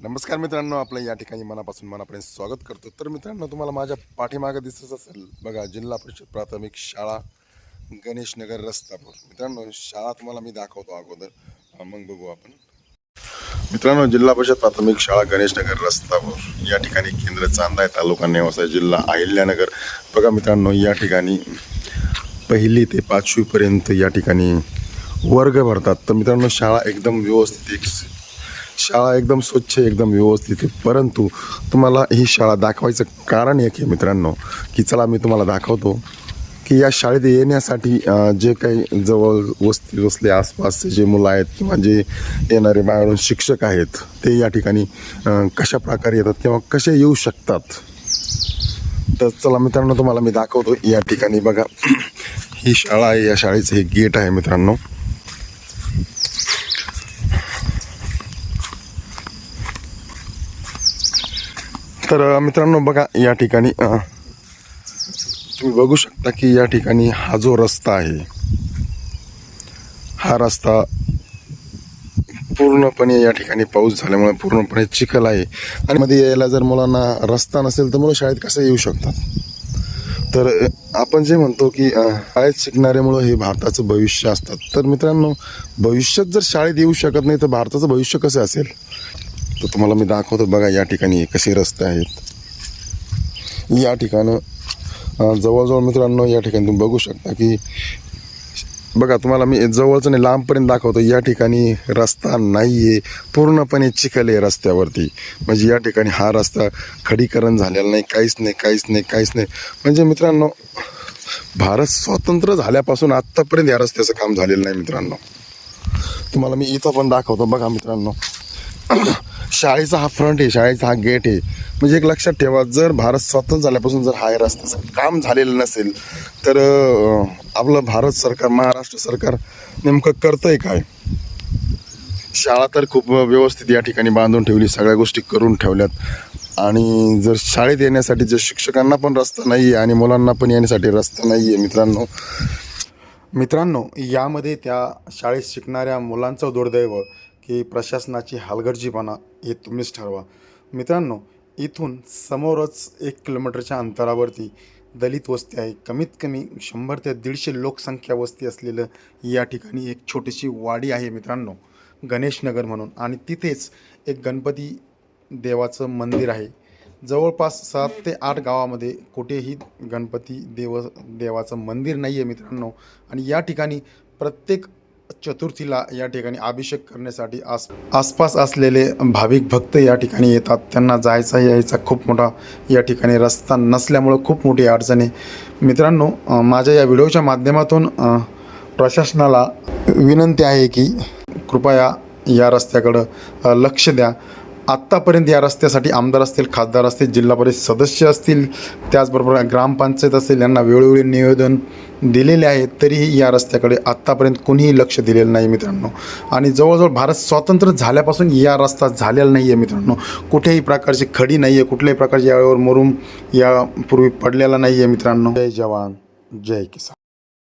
नमस्कार मित्रांनो, आपलं या ठिकाणी मनापासून स्वागत करतो। तर मित्रांनो, तुम्हाला माझ्या पाठीमागे दिसत असेल बघा, जिल्हा परिषद प्राथमिक शाळा गणेश नगर रस्तापूर। मित्रांनो, शाळा तुम्हाला मी दाखवतो अगोदर, मग बघू आपण। मित्रांनो, जिल्हा परिषद प्राथमिक शाळा गणेश नगर रस्तापूर या ठिकाणी केंद्र चांदा तालुका नेवासा जिल्हा अहिल्यानगर। बघा मित्रांनो, या ठिकाणी 1ली ते 5वी पर्यंत या ठिकाणी वर्ग भरतात। तर मित्रांनो, शाळा एकदम व्यवस्थित, शाळा एकदम स्वच्छ, एकदम व्यवस्थित आहे। परंतु तुम्हाला ही शाळा दाखवायचं कारण एक आहे मित्रांनो, की चला मी तुम्हाला दाखवतो की या शाळेत येण्यासाठी जे काही जवळ वस्ती वसले आसपासचे जे मुलं आहेत किंवा जे येणारे बाहेरून शिक्षक आहेत, ते या ठिकाणी कशा प्रकारे येतात किंवा कसे येऊ शकतात। तर चला मित्रांनो, तुम्हाला मी दाखवतो। या ठिकाणी बघा, ही शाळा आहे, या शाळेचं हे गेट आहे मित्रांनो। तर मित्रांनो बघा, या ठिकाणी तुम्ही बघू शकता की या ठिकाणी हा जो रस्ता आहे, हा रस्ता पूर्णपणे या ठिकाणी पाऊस झाल्यामुळे पूर्णपणे चिखल आहे आणि मध्ये यायला जर मुलांना रस्ता नसेल तर मुलं शाळेत कसं येऊ शकतात। तर आपण जे म्हणतो की शाळेत शिकणारे मुलं हे भारताचं भविष्य असतात। तर मित्रांनो, भविष्यात जर शाळेत येऊ शकत नाही तर भारताचं भविष्य कसं असेल? तर तुम्हाला मी दाखवतो। बघा, या ठिकाणी कसे रस्ते आहेत। या ठिकाणं जवळजवळ मित्रांनो, या ठिकाणी तुम्ही बघू शकता की बघा, तुम्हाला मी जवळचं नाही लांबपर्यंत दाखवतो। या ठिकाणी रस्ता नाही आहे, पूर्णपणे चिखल आहे रस्त्यावरती। म्हणजे या ठिकाणी हा रस्ता खडीकरण झालेला नाही, काहीच नाही। म्हणजे मित्रांनो, भारत स्वतंत्र झाल्यापासून आत्तापर्यंत या रस्त्याचं काम झालेलं नाही मित्रांनो। तुम्हाला मी इथं पण दाखवतो। बघा मित्रांनो, शाळेचा हा फ्रंट आहे, शाळेचा हा गेट आहे। म्हणजे एक लक्षात ठेवा, जर भारत स्वतंत्र झाल्यापासून जर हा रस्त्याचं काम झालेलं नसेल तर आपलं भारत सरकार, महाराष्ट्र सरकार नेमकं करतंय काय? शाळा तर खूप व्यवस्थित या ठिकाणी बांधून ठेवली, सगळ्या गोष्टी करून ठेवल्यात। आणि जर शाळेत येण्यासाठी जर शिक्षकांना पण रस्ता नाही आहे आणि मुलांना पण येण्यासाठी रस्ता नाही आहे मित्रांनो, यामध्ये त्या शाळेत शिकणाऱ्या मुलांचं दुर्दैव की प्रशासनाची हलगर्जीपणा हे तुम्हीच ठरवा। मित्रांनो, इथून समोरच 1 किलोमीटरच्या अंतरावरती दलित वस्ती आहे। कमीत कमी 100 ते 150 लोकसंख्या वस्ती असलेलं या ठिकाणी एक छोटीशी वाडी आहे मित्रांनो, गणेश नगर म्हणून। आणि तिथेच एक गणपती देवाचं मंदिर आहे। जवळपास 7 ते 8 गावामध्ये कुठेही गणपती देवाचं मंदिर नाही आहे मित्रांनो। आणि या ठिकाणी प्रत्येक चतुर्थीला या ठिकाणी अभिषेक करण्यासाठी आसपास असलेले भाविक भक्त या ठिकाणी येतात। त्यांना जायचा यायचा खूप मोठा या ठिकाणी रस्ता नसल्यामुळं खूप मोठी अडचण आहे मित्रांनो। माझ्या या व्हिडिओच्या माध्यमातून प्रशासनाला विनंती आहे की कृपया या रस्त्याकडं लक्ष द्या। आत्तापर्यंत या रस्त्यासाठी आमदार असतील, खासदार असतील, जिल्हा परिषद सदस्य असतील, त्याचबरोबर ग्रामपंचायत असेल, यांना वेळोवेळी निवेदन दिलेले आहे, तरीही या रस्त्याकडे आत्तापर्यंत कोणीही लक्ष दिलेलं नाही मित्रांनो। आणि जवळजवळ भारत स्वतंत्र झाल्यापासून या रस्ता झालेला नाही आहे मित्रांनो। कुठेही प्रकारची खडी नाही आहे, कुठल्याही प्रकारची यावर मुरुम यापूर्वी पडलेला नाही आहे मित्रांनो। जय जवान, जय किसान।